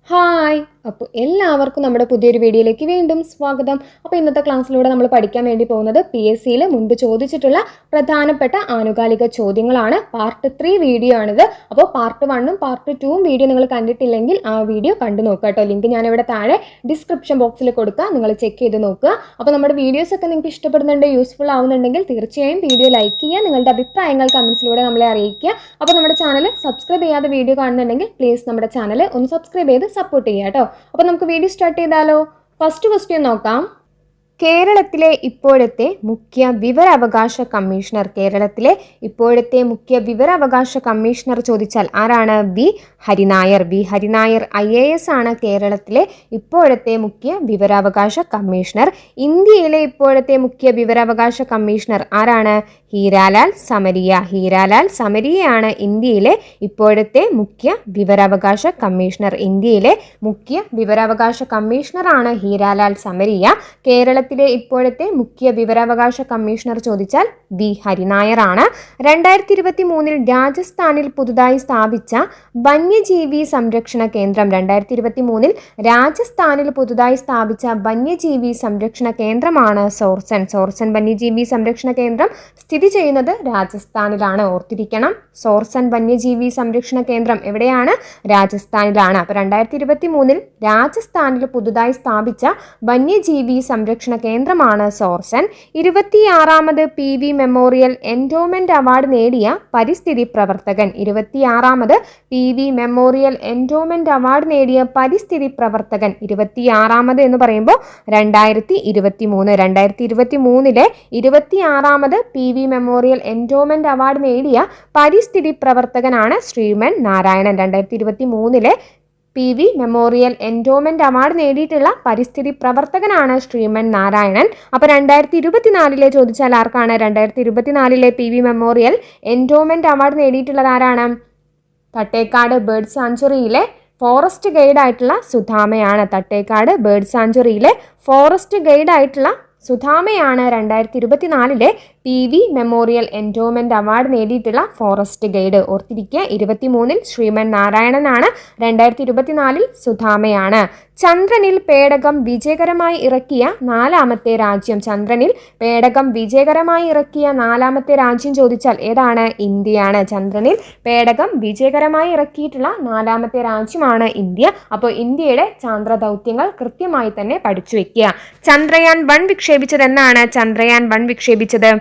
Hi, അപ്പോൾ എല്ലാവർക്കും നമ്മുടെ പുതിയൊരു വീഡിയോയിലേക്ക് വീണ്ടും സ്വാഗതം. അപ്പോൾ ഇന്നത്തെ ക്ലാസ്സിലൂടെ നമ്മൾ പഠിക്കാൻ വേണ്ടി പോകുന്നത് PSCയിൽ മുൻപ് ചോദിച്ചിട്ടുള്ള പ്രധാനപ്പെട്ട ആനുകാലിക ചോദ്യങ്ങളാണ്. പാർട്ട് 3 വീഡിയോ ആണിത്. അപ്പോൾ പാർട്ട് 1ഉം പാർട്ട് 2ഉം വീഡിയോ നിങ്ങൾ കണ്ടിട്ടില്ലെങ്കിൽ ആ വീഡിയോ കണ്ടു നോക്കുക കേട്ടോ. ലിങ്ക് ഞാനിവിടെ താഴെ ഡിസ്ക്രിപ്ഷൻ ബോക്സിൽ കൊടുക്കുക, നിങ്ങൾ ചെക്ക് ചെയ്ത് നോക്കുക. അപ്പോൾ നമ്മുടെ വീഡിയോസൊക്കെ നിങ്ങൾക്ക് ഇഷ്ടപ്പെടുന്നുണ്ട്, യൂസ്ഫുൾ ആവുന്നുണ്ടെങ്കിൽ തീർച്ചയായും വീഡിയോ ലൈക്ക് ചെയ്യുക, നിങ്ങളുടെ അഭിപ്രായങ്ങൾ കമൻസിലൂടെ നമ്മളെ അറിയിക്കുക. അപ്പോൾ നമ്മുടെ ചാനൽ സബ്സ്ക്രൈബ് ചെയ്യാതെ വീഡിയോ കാണുന്നുണ്ടെങ്കിൽ പ്ലീസ് നമ്മുടെ ചാനൽ ഒന്ന് സബ്സ്ക്രൈബ് ചെയ്ത് സപ്പോർട്ട് ചെയ്യുക കേട്ടോ. അപ്പോൾ നമുക്ക് വീഡിയോ സ്റ്റാർട്ട് ചെയ്താലോ. ഫസ്റ്റ് ക്വസ്റ്റ്യൻ നോക്കാം. കേരളത്തിലെ ഇപ്പോഴത്തെ മുഖ്യ വിവരാവകാശ കമ്മീഷണർ, കേരളത്തിലെ ഇപ്പോഴത്തെ മുഖ്യ വിവരാവകാശ കമ്മീഷണർ ചോദിച്ചാൽ ആരാണ്? V Hari Nair. V Hari Nair IAS ആണ് കേരളത്തിലെ ഇപ്പോഴത്തെ മുഖ്യ വിവരാവകാശ കമ്മീഷണർ. ഇന്ത്യയിലെ ഇപ്പോഴത്തെ മുഖ്യ വിവരാവകാശ കമ്മീഷണർ ആരാണ്? ഹീരാലാൽ സമരിയ. ഹീരാലാൽ സമരിയയാണ് ഇന്ത്യയിലെ ഇപ്പോഴത്തെ മുഖ്യ വിവരാവകാശ കമ്മീഷണർ. ഇന്ത്യയിലെ മുഖ്യ വിവരാവകാശ കമ്മീഷണറാണ് ഹീരാലാൽ സമരിയ. കേരളത്തിലെ ഇപ്പോഴത്തെ മുഖ്യ വിവരാവകാശ കമ്മീഷണർ ചോദിച്ചാൽ വി ഹരിനായർ ആണ്. 2023 രാജസ്ഥാനിൽ പുതുതായി സ്ഥാപിച്ച വന്യജീവി സംരക്ഷണ കേന്ദ്രം. 2023 രാജസ്ഥാനിൽ പുതുതായി സ്ഥാപിച്ച വന്യജീവി സംരക്ഷണ കേന്ദ്രമാണ് സോർസൻ. സോർസൻ വന്യജീവി സംരക്ഷണ കേന്ദ്രം സ്ഥിതി ചെയ്യുന്നത് രാജസ്ഥാനിലാണ്. ഓർത്തിരിക്കണം, സോർസൻ വന്യജീവി സംരക്ഷണ കേന്ദ്രം എവിടെയാണ്? രാജസ്ഥാനിലാണ്. അപ്പോൾ 2023 രാജസ്ഥാനിൽ പുതുതായി സ്ഥാപിച്ച വന്യജീവി സംരക്ഷണ കേന്ദ്രമാണ് സോർസൻ. 26ാമത് PV മെമ്മോറിയൽ എൻഡോമെന്റ് അവാർഡ് നേടിയ പരിസ്ഥിതി പ്രവർത്തകൻ. 26ാമത് PV മെമ്മോറിയൽ എൻഡോമെന്റ് അവാർഡ് നേടിയ പരിസ്ഥിതി പ്രവർത്തകൻ. 26ാമത് എന്ന് പറയുമ്പോൾ 2023. 2023 26ാമത് PV മെമ്മോറിയൽ എൻഡോമെന്റ് അവാർഡ് നേടിയ പരിസ്ഥിതി പ്രവർത്തകനാണ് Sreeman Narayanan. 2023 PV memorial endowment award നേടിയിട്ടുള്ള പരിസ്ഥിതി പ്രവർത്തകനാണ് ശ്രീമൻ നാരായണൻ. അപ്പോൾ 2024 ചോദിച്ചാൽ ആർക്കാണ്? 2024 PV മെമ്മോറിയൽ എൻഡോമെന്റ് അവാർഡ് നേടിയിട്ടുള്ളത് ആരാണ്? തട്ടേക്കാട് ബേർഡ് സാങ്ച്വറിയിലെ ഫോറസ്റ്റ് ഗൈഡ് ആയിട്ടുള്ള സുധാമയാണ്. തട്ടേക്കാട് ബേർഡ് സാങ്ച്വറിയിലെ ഫോറസ്റ്റ് ഗൈഡ് ആയിട്ടുള്ള സുധാമയാണ് 2024 PV മെമ്മോറിയൽ എൻഡോമെന്റ് അവാർഡ് നേടിയിട്ടുള്ള ഫോറസ്റ്റ് ഗൈഡ്. ഓർത്തിരിക്കുക, 23 ശ്രീമൻ നാരായണനാണ്, 2024 സുധാമയാണ്. ചന്ദ്രനിൽ പേടകം വിജയകരമായി ഇറക്കിയ 4ാമത്തെ രാജ്യം. ചന്ദ്രനിൽ പേടകം വിജയകരമായി ഇറക്കിയ 4ാമത്തെ രാജ്യം ചോദിച്ചാൽ ഏതാണ്? ഇന്ത്യയാണ്. ചന്ദ്രനിൽ പേടകം വിജയകരമായി ഇറക്കിയിട്ടുള്ള 4ാമത്തെ രാജ്യമാണ് ഇന്ത്യ. അപ്പോൾ ഇന്ത്യയുടെ ചാന്ദ്ര ദൗത്യങ്ങൾ കൃത്യമായി തന്നെ പഠിച്ചു വെക്കുക. ചന്ദ്രയാൻ 1 വിക്ഷേപിച്ചത് എന്നാണ്? ചന്ദ്രയാൻ 1 വിക്ഷേപിച്ചത്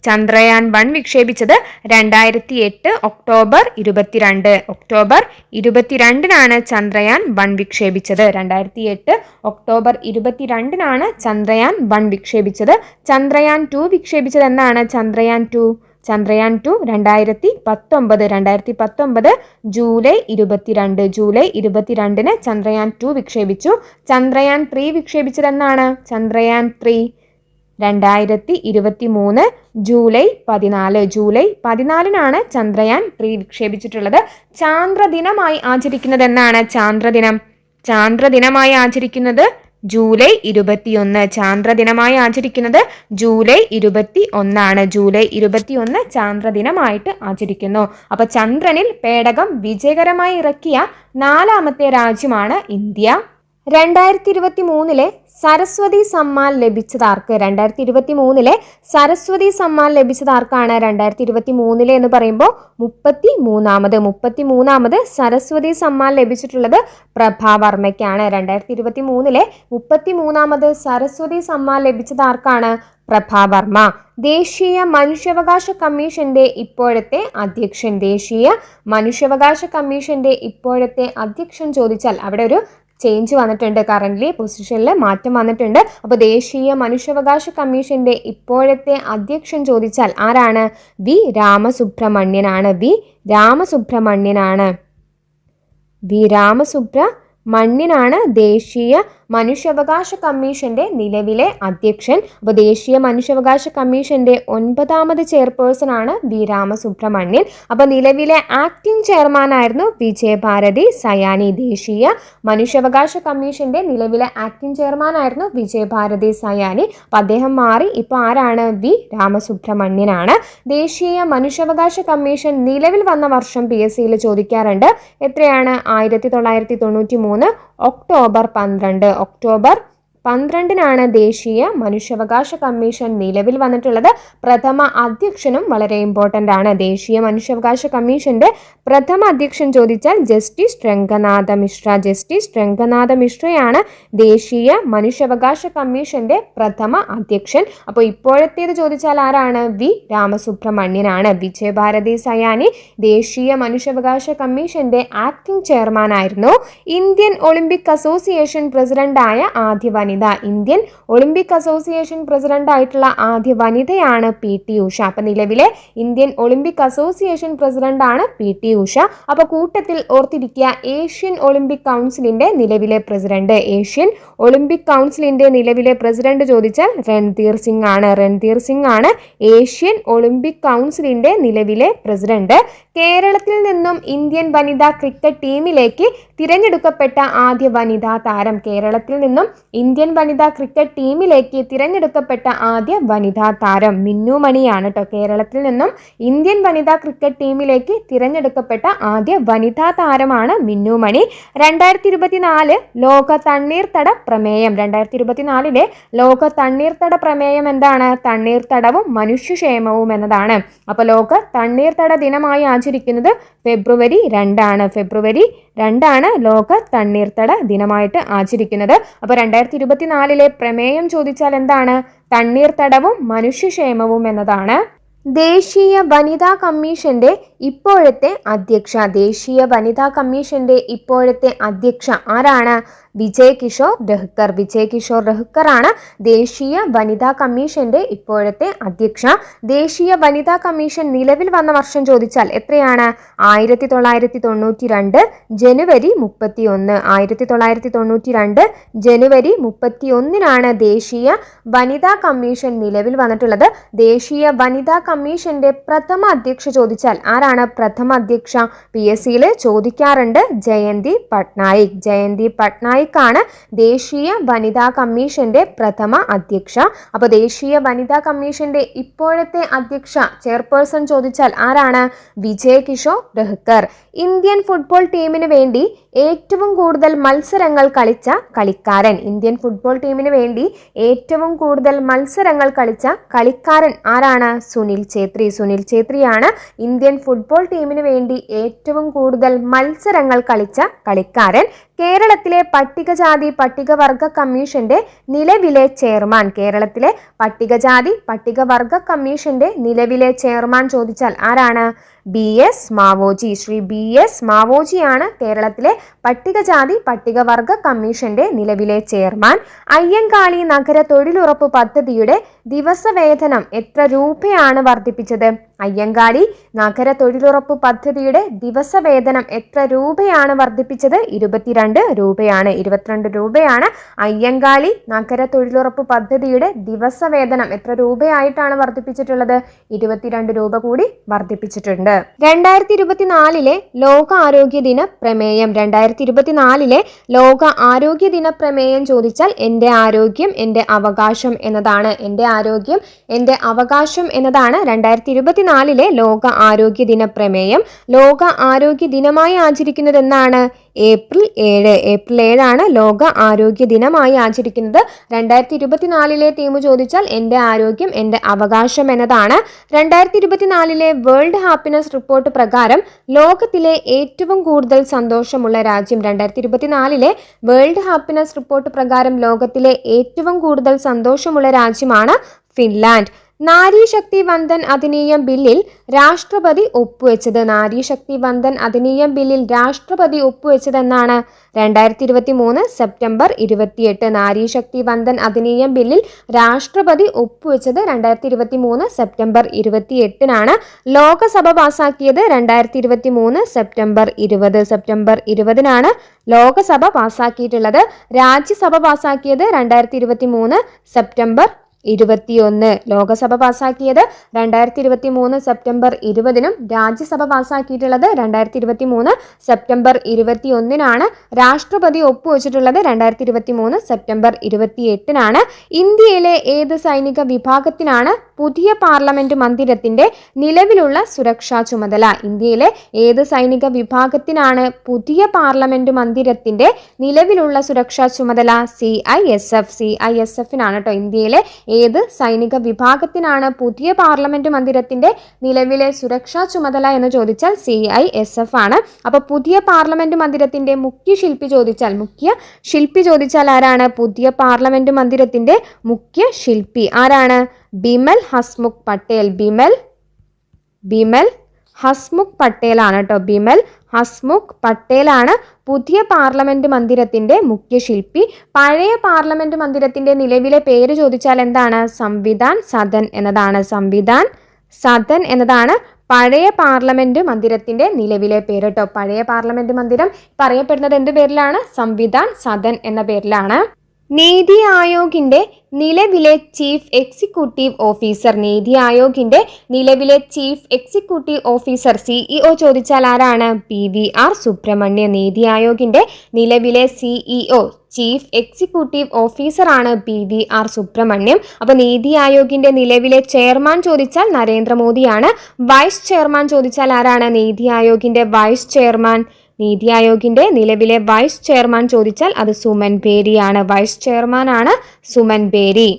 ചന്ദ്രയാൻ 1 വിക്ഷേപിച്ചത് 2008 ഒക്ടോബർ 22. ഒക്ടോബർ 22-നാണ് ചന്ദ്രയാൻ 1 വിക്ഷേപിച്ചത്. 2008 ഒക്ടോബർ 22-നാണ് ചന്ദ്രയാൻ 1 വിക്ഷേപിച്ചത്. ചന്ദ്രയാൻ 2 വിക്ഷേപിച്ചത് എന്നാണ്? ചന്ദ്രയാൻ 2 2019 ജൂലൈ 22. ജൂലൈ 22-ന് ചന്ദ്രയാൻ 2 വിക്ഷേപിച്ചു. ചന്ദ്രയാൻ 3 വിക്ഷേപിച്ചത് എന്നാണ്? ചന്ദ്രയാൻ 3 2023 ജൂലൈ 14. ജൂലൈ 14-നാണ് ചന്ദ്രയാൻ 3 വിക്ഷേപിച്ചിട്ടുള്ളത്. ചാന്ദ്രദിനമായി ആചരിക്കുന്നത് എന്നാണ്? ചാന്ദ്രദിനമായി ആചരിക്കുന്നത് ജൂലൈ 21. ചാന്ദ്രദിനമായി ആചരിക്കുന്നത് ജൂലൈ 21 ജൂലൈ 21 ചാന്ദ്രദിനമായിട്ട് ആചരിക്കുന്നു. അപ്പൊ ചന്ദ്രനിൽ പേടകം വിജയകരമായി ഇറക്കിയ 4ാമത്തെ രാജ്യമാണ് ഇന്ത്യ. 2023 സരസ്വതി സമ്മാൻ ലഭിച്ചതാർക്ക്? 2023 സരസ്വതി സമ്മാൻ ലഭിച്ചതാർക്കാണ്? 2023 എന്ന് പറയുമ്പോൾ 33ാമത് സരസ്വതി സമ്മാൻ ലഭിച്ചിട്ടുള്ളത് പ്രഭാവർമ്മയ്ക്കാണ്. 2023 33ാമത് സരസ്വതി സമ്മാൻ ലഭിച്ചതാർക്കാണ്? പ്രഭാവർമ്മ. ദേശീയ മനുഷ്യാവകാശ കമ്മീഷന്റെ ഇപ്പോഴത്തെ അധ്യക്ഷൻ. ദേശീയ മനുഷ്യാവകാശ കമ്മീഷന്റെ ഇപ്പോഴത്തെ അധ്യക്ഷൻ ചോദിച്ചാൽ അവിടെ ഒരു ചേഞ്ച് വന്നിട്ടുണ്ട്. കറൻ്റ്ലി പൊസിഷനിൽ മാറ്റം വന്നിട്ടുണ്ട്. അപ്പോൾ ദേശീയ മനുഷ്യാവകാശ കമ്മീഷന്റെ ഇപ്പോഴത്തെ അധ്യക്ഷൻ ചോദിച്ചാൽ ആരാണ്? വി രാമസുബ്രഹ്മണ്യനാണ്. വി രാമസുബ്രഹ്മണ്യനാണ് ദേശീയ മനുഷ്യാവകാശ കമ്മീഷന്റെ നിലവിലെ അധ്യക്ഷൻ? അപ്പോൾ ദേശീയ മനുഷ്യാവകാശ കമ്മീഷന്റെ 9ാമത് ചെയർപേഴ്സൺ ആണ് വി രാമസുബ്രഹ്മണ്യൻ. അപ്പോൾ നിലവിലെ ആക്ടിംഗ് ചെയർമാൻ ആയിരുന്നു വിജയഭാരതി സയാനി. ദേശീയ മനുഷ്യാവകാശ കമ്മീഷന്റെ നിലവിലെ ആക്ടിംഗ് ചെയർമാൻ ആയിരുന്നു വിജയഭാരതി സയാനി. അപ്പോൾ അദ്ദേഹം മാറി. ഇപ്പോൾ ആരാണ്? വി രാമസുബ്രഹ്മണ്യനാണ്. ദേശീയ മനുഷ്യാവകാശ കമ്മീഷൻ നിലവിൽ വന്ന വർഷം PSCയിൽ ചോദിക്കാറുണ്ട്. എത്രയാണ്? 1993 ഒക്ടോബർ 12. ഒക്ടോബർ 12-നാണ് ദേശീയ മനുഷ്യാവകാശ കമ്മീഷൻ നിലവിൽ വന്നിട്ടുള്ളത്. പ്രഥമ അധ്യക്ഷനും വളരെ ഇമ്പോർട്ടൻ്റ് ആണ്. ദേശീയ മനുഷ്യാവകാശ കമ്മീഷന്റെ പ്രഥമ അധ്യക്ഷൻ ചോദിച്ചാൽ ജസ്റ്റിസ് രംഗനാഥ മിശ്ര. ജസ്റ്റിസ് രംഗനാഥ മിശ്രയാണ് ദേശീയ മനുഷ്യാവകാശ കമ്മീഷന്റെ പ്രഥമ അധ്യക്ഷൻ. അപ്പോൾ ഇപ്പോഴത്തേത് ചോദിച്ചാൽ ആരാണ്? വി രാമസുബ്രഹ്മണ്യനാണ്. വിജയഭാരതി സയാനി ദേശീയ മനുഷ്യാവകാശ കമ്മീഷന്റെ ആക്ടിംഗ് ചെയർമാൻ ആയിരുന്നു. ഇന്ത്യൻ ഒളിമ്പിക് അസോസിയേഷൻ പ്രസിഡന്റായ ആദ്യ വനിത. ഇന്ത്യൻ ഒളിമ്പിക് അസോസിയേഷൻ പ്രസിഡന്റ് ആയിട്ടുള്ള ആദ്യ വനിതയാണ് PT ഉഷ. അപ്പൊ നിലവിലെ ഇന്ത്യൻ ഒളിമ്പിക് അസോസിയേഷൻ പ്രസിഡന്റ് ആണ് PT ഉഷ. അപ്പൊ കൂട്ടത്തിൽ ഓർത്തിരിക്കുക, ഏഷ്യൻ ഒളിമ്പിക് കൗൺസിലിന്റെ നിലവിലെ പ്രസിഡന്റ്. ഏഷ്യൻ ഒളിമ്പിക് കൗൺസിലിന്റെ നിലവിലെ പ്രസിഡന്റ് ചോദിച്ചാൽ രൺധീർ സിംഗ് ആണ്. രൺധീർ സിംഗ് ആണ് ഏഷ്യൻ ഒളിമ്പിക് കൗൺസിലിന്റെ നിലവിലെ പ്രസിഡന്റ്. കേരളത്തിൽ നിന്നും ഇന്ത്യൻ വനിതാ ക്രിക്കറ്റ് ടീമിലേക്ക് തിരഞ്ഞെടുക്കപ്പെട്ട ആദ്യ വനിതാ താരം. കേരളത്തിൽ നിന്നും ഇന്ത്യൻ വനിതാ ക്രിക്കറ്റ് ടീമിലേക്ക് തിരഞ്ഞെടുക്കപ്പെട്ട ആദ്യ വനിതാ താരം മിന്നു മണിയാണ് കേട്ടോ. കേരളത്തിൽ നിന്നും ഇന്ത്യൻ വനിതാ ക്രിക്കറ്റ് ടീമിലേക്ക് തിരഞ്ഞെടുക്കപ്പെട്ട ആദ്യ വനിതാ താരമാണ് മിന്നു മണി. 2024 ലോക തണ്ണീർത്തട പ്രമേയം. 2024 ലോക തണ്ണീർത്തട പ്രമേയം എന്താണ്? തണ്ണീർത്തടവും മനുഷ്യക്ഷേമവും എന്നതാണ്. അപ്പോൾ ലോക തണ്ണീർത്തട ദിനമായി ആചരിക്കുന്നത് ഫെബ്രുവരി 2 ആണ്. ഫെബ്രുവരി 2 ആണ് ലോക തണ്ണീർത്തട ദിനമായിട്ട് ആചരിക്കുന്നത്. അപ്പോൾ 2024 പ്രമേയം ചോദിച്ചാൽ എന്താണ്? തണ്ണീർത്തടവും മനുഷ്യക്ഷേമവും എന്നതാണ്. ദേശീയ വനിതാ കമ്മീഷന്റെ ഇപ്പോഴത്തെ അധ്യക്ഷ. ദേശീയ വനിതാ കമ്മീഷന്റെ ഇപ്പോഴത്തെ അധ്യക്ഷ ആരാണ്? വിജയ് കിഷോർ ദഹ്കർ. വിജയ് കിഷോർ ദഹ്കർ ആണ് ദേശീയ വനിതാ കമ്മീഷന്റെ ഇപ്പോഴത്തെ അധ്യക്ഷ. ദേശീയ വനിതാ കമ്മീഷൻ നിലവിൽ വന്ന വർഷം ചോദിച്ചാൽ എത്രയാണ്? 1992 ജനുവരി 31. 1992 ജനുവരി 31-നാണ് ദേശീയ വനിതാ കമ്മീഷൻ നിലവിൽ വന്നിട്ടുള്ളത്. ദേശീയ വനിതാ കമ്മീഷന്റെ പ്രഥമ അധ്യക്ഷ ചോദിച്ചാൽ ആരാണ് പ്രഥമ അധ്യക്ഷ? PSCയിൽ ചോദിക്കാറുണ്ട്. ജയന്തി പട്നായിക്. ജയന്തി പട്നായിക് ആണ് ദേശീയ വനിതാ കമ്മീഷന്റെ പ്രഥമ അധ്യക്ഷ. അപ്പോൾ ദേശീയ വനിതാ കമ്മീഷന്റെ ഇപ്പോഴത്തെ അധ്യക്ഷ ചെയർപേഴ്സൺ ചോദിച്ചാൽ ആരാണ്? വിജയ് കിഷോർ ദഹ്കർ. ഇന്ത്യൻ ഫുട്ബോൾ ടീമിന് വേണ്ടി ഏറ്റവും കൂടുതൽ മത്സരങ്ങൾ കളിച്ച കളിക്കാരൻ. ഇന്ത്യൻ ഫുട്ബോൾ ടീമിന് വേണ്ടി ഏറ്റവും കൂടുതൽ മത്സരങ്ങൾ കളിച്ച കളിക്കാരൻ ആരാണ്? സുനിൽ ഛേത്രി. സുനിൽ ഛേത്രിയാണ് ഇന്ത്യൻ ഫുട്ബോൾ ടീമിന് വേണ്ടി ഏറ്റവും കൂടുതൽ മത്സരങ്ങൾ കളിച്ച കളിക്കാരൻ. കേരളത്തിലെ പട്ടികജാതി പട്ടികവർഗ കമ്മീഷന്റെ നിലവിലെ ചെയർമാൻ. കേരളത്തിലെ പട്ടികജാതി പട്ടികവർഗ കമ്മീഷന്റെ നിലവിലെ ചെയർമാൻ ചോദിച്ചാൽ ആരാണ്? BS മാവോജി. ശ്രീ BS മാവോജിയാണ് കേരളത്തിലെ പട്ടികജാതി പട്ടികവർഗ കമ്മീഷന്റെ നിലവിലെ ചെയർമാൻ. അയ്യങ്കാളി നഗര തൊഴിലുറപ്പ് പദ്ധതിയുടെ ദിവസവേതനം എത്ര രൂപയാണ് വർദ്ധിപ്പിച്ചത്? അയ്യങ്കാളി നഗര തൊഴിലുറപ്പ് പദ്ധതിയുടെ ദിവസവേതനം എത്ര രൂപയാണ് വർദ്ധിപ്പിച്ചത്? 22 രൂപയാണ്. 22 രൂപയാണ് അയ്യങ്കാളി നഗര തൊഴിലുറപ്പ് പദ്ധതിയുടെ ദിവസവേതനം എത്ര രൂപയായിട്ടാണ് വർദ്ധിപ്പിച്ചിട്ടുള്ളത്? 22 രൂപ കൂടി വർദ്ധിപ്പിച്ചിട്ടുണ്ട്. 2024 ലോക ആരോഗ്യ ദിന പ്രമേയം. 2024 ലോക ആരോഗ്യ ദിന പ്രമേയം ചോദിച്ചാൽ എൻ്റെ ആരോഗ്യം എൻ്റെ അവകാശം എന്നതാണ്. എൻ്റെ ആരോഗ്യം എൻ്റെ അവകാശം എന്നതാണ് 2024 ലോക ആരോഗ്യ ദിന പ്രമേയം. ലോക ആരോഗ്യ ദിനമായി ആചരിക്കുന്നത് എന്നാണ്? ഏപ്രിൽ 7. ഏപ്രിൽ 7 ആണ് ലോക ആരോഗ്യ ദിനമായി ആചരിക്കുന്നത്. 2024 തീം ചോദിച്ചാൽ എൻ്റെ ആരോഗ്യം എൻ്റെ അവകാശം എന്നതാണ്. 2024 വേൾഡ് ഹാപ്പിനെസ് റിപ്പോർട്ട് പ്രകാരം ലോകത്തിലെ ഏറ്റവും കൂടുതൽ സന്തോഷമുള്ള രാജ്യം. 2024 വേൾഡ് ഹാപ്പിനെസ് റിപ്പോർട്ട് പ്രകാരം ലോകത്തിലെ ഏറ്റവും കൂടുതൽ സന്തോഷമുള്ള രാജ്യമാണ് ഫിൻലാൻഡ്. നാരി ശക്തി വന്ദൻ അധിനിയം ബില്ലിൽ രാഷ്ട്രപതി ഒപ്പുവെച്ചത്. നാരി ശക്തി വന്ദൻ അധിനിയം ബില്ലിൽ രാഷ്ട്രപതി ഒപ്പുവെച്ചത് എന്നാണ്? 2023 സെപ്റ്റംബർ 28. നാരി ശക്തി വന്ദൻ അധിനിയം ബില്ലിൽ രാഷ്ട്രപതി ഒപ്പുവെച്ചത് 2023 സെപ്റ്റംബർ 28-നാണ്. ലോകസഭ പാസാക്കിയത് 2023 സെപ്റ്റംബർ 20. സെപ്റ്റംബർ 20-നാണ് ലോകസഭ പാസാക്കിയിട്ടുള്ളത്. രാജ്യസഭ പാസാക്കിയത് 2023 സെപ്റ്റംബർ 21. ലോകസഭ പാസാക്കിയത് 2023 സെപ്റ്റംബർ 20-നും രാജ്യസഭ പാസാക്കിയിട്ടുള്ളത് 2023 സെപ്റ്റംബർ 21-നാണ്. രാഷ്ട്രപതി ഒപ്പുവെച്ചിട്ടുള്ളത് 2023 സെപ്റ്റംബർ 28-നാണ്. ഇന്ത്യയിലെ ഏത് സൈനിക വിഭാഗത്തിനാണ് പുതിയ പാർലമെന്റ് മന്ദിരത്തിന്റെ നിലവിലുള്ള സുരക്ഷാ ചുമതല? ഇന്ത്യയിലെ ഏത് സൈനിക വിഭാഗത്തിനാണ് പുതിയ പാർലമെന്റ് മന്ദിരത്തിന്റെ നിലവിലുള്ള സുരക്ഷാ ചുമതല? CISF. CISF-നാണ് കേട്ടോ. ഇന്ത്യയിലെ ഏത് സൈനിക വിഭാഗത്തിനാണ് പുതിയ പാർലമെന്റ് മന്ദിരത്തിന്റെ നിലവിലെ സുരക്ഷാ ചുമതല എന്ന് ചോദിച്ചാൽ CISF ആണ്. അപ്പൊ പുതിയ പാർലമെന്റ് മന്ദിരത്തിന്റെ മുഖ്യ ശില്പി ചോദിച്ചാൽ ആരാണ്? പുതിയ പാർലമെന്റ് മന്ദിരത്തിന്റെ മുഖ്യ ശില്പി ആരാണ്? ബിമൽ ഹസ്മുഖ് പട്ടേൽ. ബിമൽ ഹസ്മുഖ് പട്ടേൽ ആണ് കേട്ടോ. ബിമൽ ഹസ്മുഖ് പട്ടേലാണ് പുതിയ പാർലമെന്റ് മന്ദിരത്തിന്റെ മുഖ്യ ശില്പി. പഴയ പാർലമെന്റ് മന്ദിരത്തിന്റെ നിലവിലെ പേര് ചോദിച്ചാൽ എന്താണ്? സംവിധാൻ സദൻ എന്നതാണ്. സംവിധാൻ സദൻ എന്നതാണ് പഴയ പാർലമെന്റ് മന്ദിരത്തിന്റെ നിലവിലെ പേര് കേട്ടോ. പഴയ പാർലമെന്റ് മന്ദിരം പറയപ്പെടുന്നത് എന്ത് പേരിലാണ്? സംവിധാൻ സദൻ എന്ന പേരിലാണ്. നീതി ആയോഗിന്റെ നിലവിലെ ചീഫ് എക്സിക്യൂട്ടീവ് ഓഫീസർ. നീതി ആയോഗിന്റെ നിലവിലെ ചീഫ് എക്സിക്യൂട്ടീവ് ഓഫീസർ CEO ചോദിച്ചാൽ ആരാണ്? PVR സുബ്രഹ്മണ്യം. നീതി ആയോഗിന്റെ നിലവിലെ CEO ചീഫ് എക്സിക്യൂട്ടീവ് ഓഫീസർ ആണ് PVR സുബ്രഹ്മണ്യം. അപ്പൊ നീതി ആയോഗിന്റെ നിലവിലെ ചെയർമാൻ ചോദിച്ചാൽ നരേന്ദ്രമോദിയാണ്. വൈസ് ചെയർമാൻ ചോദിച്ചാൽ ആരാണ്? നീതി ആയോഗിന്റെ വൈസ് ചെയർമാൻ. നീതി ആയോഗിന്റെ നിലവിലെ വൈസ് ചെയർമാൻ ചോദിച്ചാൽ അത് സുമൻ ബേരി ആണ്. വൈസ് ചെയർമാൻ ആണ് സുമൻ ബേരി.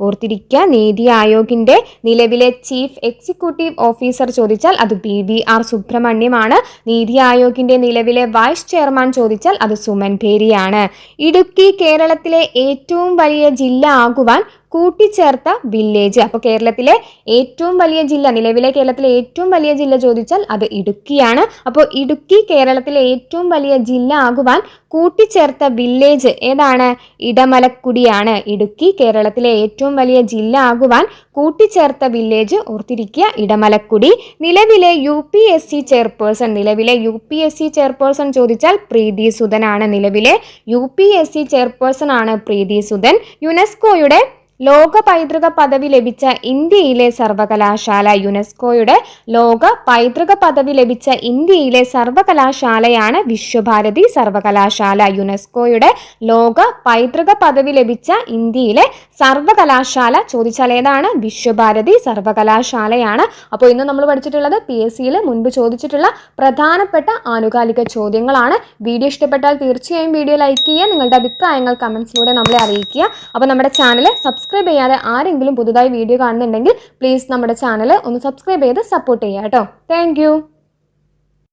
ഓർത്തിരിക്കുക, നീതി ആയോഗിന്റെ നിലവിലെ ചീഫ് എക്സിക്യൂട്ടീവ് ഓഫീസർ ചോദിച്ചാൽ അത് PVR സുബ്രഹ്മണ്യമാണ്. നീതി ആയോഗിന്റെ നിലവിലെ വൈസ് ചെയർമാൻ ചോദിച്ചാൽ അത് സുമൻ ബേരിയാണ്. ഇടുക്കി കേരളത്തിലെ ഏറ്റവും വലിയ ജില്ല ആകുവാൻ കൂട്ടിച്ചേർത്ത വില്ലേജ്. അപ്പോൾ കേരളത്തിലെ ഏറ്റവും വലിയ ജില്ല, നിലവിലെ കേരളത്തിലെ ഏറ്റവും വലിയ ജില്ല ചോദിച്ചാൽ അത് ഇടുക്കിയാണ്. അപ്പോൾ ഇടുക്കി കേരളത്തിലെ ഏറ്റവും വലിയ ജില്ല ആകുവാൻ കൂട്ടിച്ചേർത്ത വില്ലേജ് ഏതാണ്? ഇടമലക്കുടിയാണ്. ഇടുക്കി കേരളത്തിലെ ഏറ്റവും വലിയ ജില്ല ആകുവാൻ കൂട്ടിച്ചേർത്ത വില്ലേജ് ഓർത്തിരിക്കുക, ഇടമലക്കുടി. നിലവിലെ UPSC ചെയർപേഴ്സൺ ചോദിച്ചാൽ പ്രീതി സുധനാണ്. നിലവിലെ UPSC ചെയർപേഴ്സൺ ആണ് പ്രീതി സുധൻ. യുനെസ്കോയുടെ ലോക പൈതൃക പദവി ലഭിച്ച ഇന്ത്യയിലെ സർവകലാശാല. യുനെസ്കോയുടെ ലോക പൈതൃക പദവി ലഭിച്ച ഇന്ത്യയിലെ സർവകലാശാലയാണ് വിശ്വഭാരതി സർവകലാശാല. യുനെസ്കോയുടെ ലോക പൈതൃക പദവി ലഭിച്ച ഇന്ത്യയിലെ സർവകലാശാല ചോദിച്ചാൽ ഏതാണ്? വിശ്വഭാരതി സർവകലാശാലയാണ്. അപ്പോൾ ഇന്ന് നമ്മൾ പഠിച്ചിട്ടുള്ളത് PSCയിൽ മുൻപ് ചോദിച്ചിട്ടുള്ള പ്രധാനപ്പെട്ട ആനുകാലിക ചോദ്യങ്ങളാണ്. വീഡിയോ ഇഷ്ടപ്പെട്ടാൽ തീർച്ചയായും വീഡിയോ ലൈക്ക് ചെയ്യുക. നിങ്ങളുടെ അഭിപ്രായങ്ങൾ കമൻസിലൂടെ നമ്മളെ അറിയിക്കുക. അപ്പോൾ നമ്മുടെ ചാനൽ സബ്സ്ക്രൈബ് ചെയ്യാതെ ആരെങ്കിലും പുതുതായി വീഡിയോ കാണുന്നുണ്ടെങ്കിൽ പ്ലീസ് നമ്മുടെ ചാനൽ ഒന്ന് സബ്സ്ക്രൈബ് ചെയ്ത് സപ്പോർട്ട് ചെയ്യുക കേട്ടോ. താങ്ക്